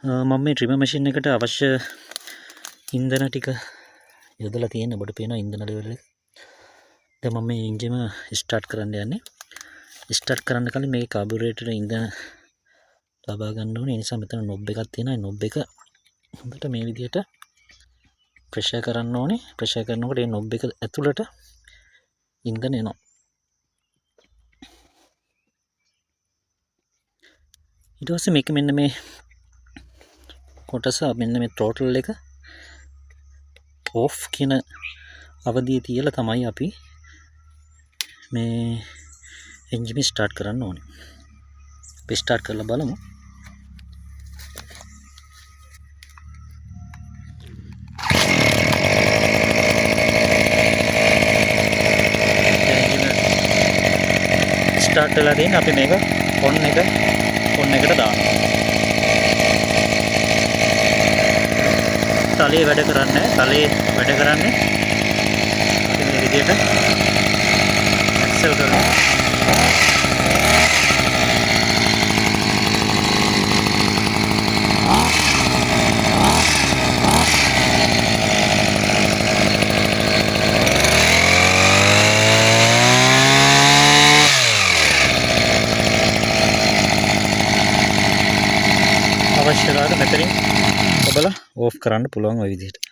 මම මේ ට්‍රිමර් මැෂින් එකට අවශ්‍ය ඉන්ධන ටික යොදලා තියෙන ඔබට පේනවා ඉන්ධන ලෙවල් එක. දැන් මම මේ එන්ජිම ස්ටාර්ට් කරන්න යන්නේ. ස්ටාර්ට් කරන්න කලින් මේ කාබුරේටර් ඉන්ධන ලබා ගන්න ඕනේ. ඒ නිසා මෙතන නොබ් එකක් තියෙනවා. ඒ නොබ් එක හොඳට මේ විදිහට ප්‍රෙෂර් කරන්න ඕනේ. ප්‍රෙෂර් කරනකොට මේ නොබ් එක ඇතුළට ඉන්ධන එනවා. ඊට පස්සේ මේක මෙන්න මේ කොටස මෙන්න මේ throttle එක off කියන අවධිය තියලා තමයි අපි මේ එන්ජිම ස්ටාර්ට් කරන්න ඕනේ. අපි ස්ටාර්ට් කරලා බලමු. ස්ටාර්ට් වෙලා තියෙන අපි මේක ඔන් එකට දානවා. තලයේ වැඩ කරන්නේ අපි මේ විදිහට ඇක්සල් කරනවා. අවශ්‍ය වෙලාවට මෙතනින් ඔබලා ඕෆ් කරන්න පුළුවන් ওই විදිහට.